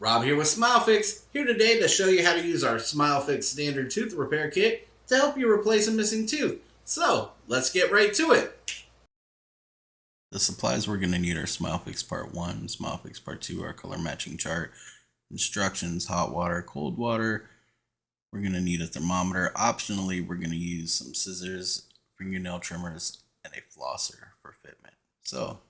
Rob here with SmileFix, here today to show you how to use our SmileFix standard tooth repair kit to help you replace a missing tooth. So, let's get right to it. The supplies we're going to need are SmileFix Part 1, SmileFix Part 2, our color matching chart, instructions, hot water, cold water. We're going to need a thermometer. Optionally, we're going to use some scissors, fingernail trimmers, and a flosser for fitment. So,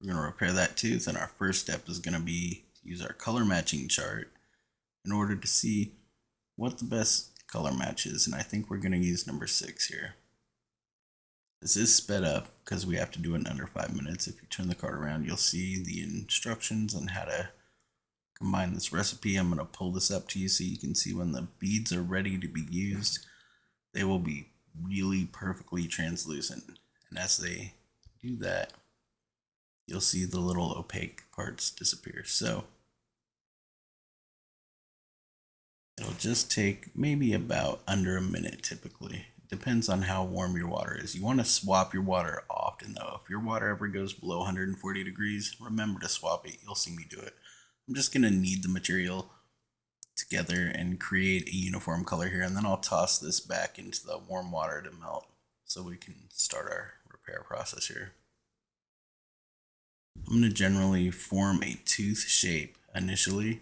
we're going to repair that tooth, and our first step is going to be use our color matching chart in order to see what the best color match is, and I think we're going to use number 6 here. This is sped up because we have to do it in under 5 minutes. If you turn the card around, you'll see the instructions on how to combine this recipe. I'm going to pull this up to you so you can see when the beads are ready to be used, they will be really perfectly translucent, and as they do that, you'll see the little opaque parts disappear. So it'll just take maybe about under a minute typically. It depends on how warm your water is. You want to swap your water often though. If your water ever goes below 140 degrees, remember to swap it. You'll see me do it. I'm just going to knead the material together and create a uniform color here, and then I'll toss this back into the warm water to melt so we can start our repair process here. I'm going to generally form a tooth shape initially,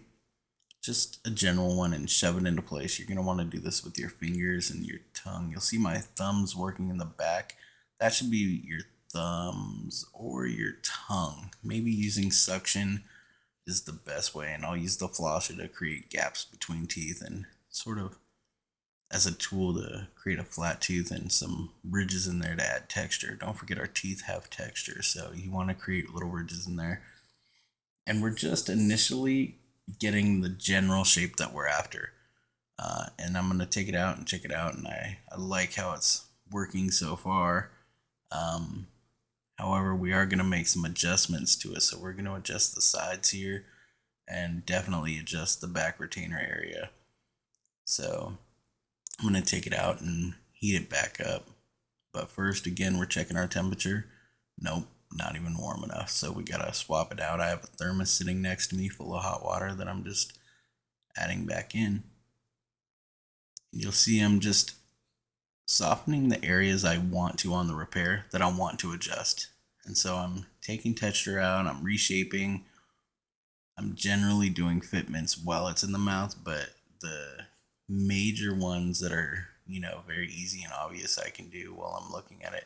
just a general one, and shove it into place. You're going to want to do this with your fingers and your tongue. You'll see my thumbs working in the back. That should be your thumbs or your tongue. Maybe using suction is the best way, and I'll use the flosser to create gaps between teeth and sort of as a tool to create a flat tooth and some ridges in there to add texture. Don't forget our teeth have texture, so you want to create little ridges in there. And we're just initially getting the general shape that we're after. And I'm going to take it out and check it out, and I like how it's working so far. However, we are going to make some adjustments to it, so we're going to adjust the sides here and definitely adjust the back retainer area. So I'm going to take it out and heat it back up. But first, again, we're checking our temperature. Nope, not even warm enough. So we got to swap it out. I have a thermos sitting next to me full of hot water that I'm just adding back in. You'll see I'm just softening the areas I want to on the repair that I want to adjust. And so I'm taking texture out, I'm reshaping. I'm generally doing fitments while it's in the mouth, but the major ones that are, very easy and obvious I can do while I'm looking at it,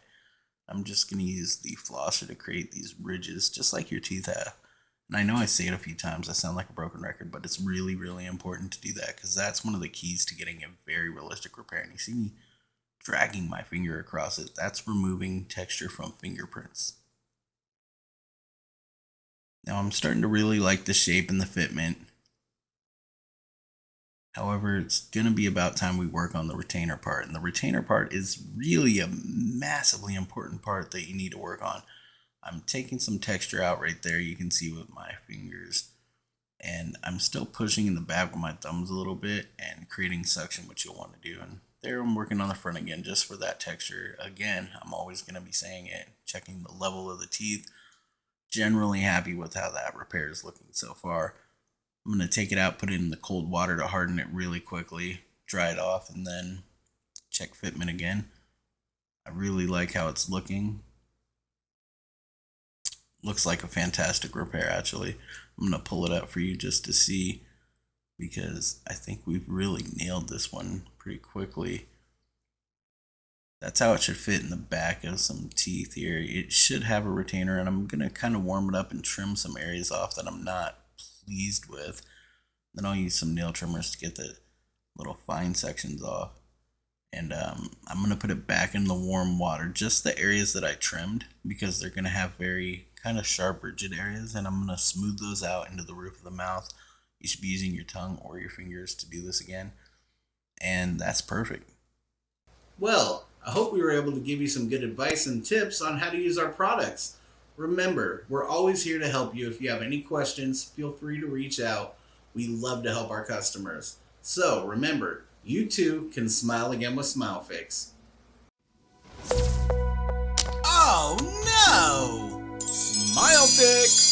I'm just going to use the flosser to create these ridges just like your teeth have. And I know I say it a few times, I sound like a broken record, but it's really, really important to do that because that's one of the keys to getting a very realistic repair. And you see me dragging my finger across it, that's removing texture from fingerprints. Now I'm starting to really like the shape and the fitment. However, it's going to be about time we work on the retainer part. And the retainer part is really a massively important part that you need to work on. I'm taking some texture out right there, you can see with my fingers. And I'm still pushing in the back with my thumbs a little bit and creating suction, which you'll want to do. And there I'm working on the front again just for that texture. Again, I'm always going to be saying it, checking the level of the teeth. Generally happy with how that repair is looking so far. I'm going to take it out, put it in the cold water to harden it really quickly, dry it off, and then check fitment again. I really like how it's looking. Looks like a fantastic repair actually. I'm going to pull it up for you just to see, because I think we've really nailed this one pretty quickly. That's how it should fit in the back of some teeth here. It should have a retainer, and I'm going to kind of warm it up and trim some areas off that I'm not pleased with. Then I'll use some nail trimmers to get the little fine sections off. And I'm going to put it back in the warm water, just the areas that I trimmed, because they're going to have very kind of sharp, rigid areas, and I'm going to smooth those out into the roof of the mouth. You should be using your tongue or your fingers to do this again. And that's perfect. Well, I hope we were able to give you some good advice and tips on how to use our products. Remember, we're always here to help you. If you have any questions, feel free to reach out. We love to help our customers. So remember, you too can smile again with SmileFix. Oh no! SmileFix!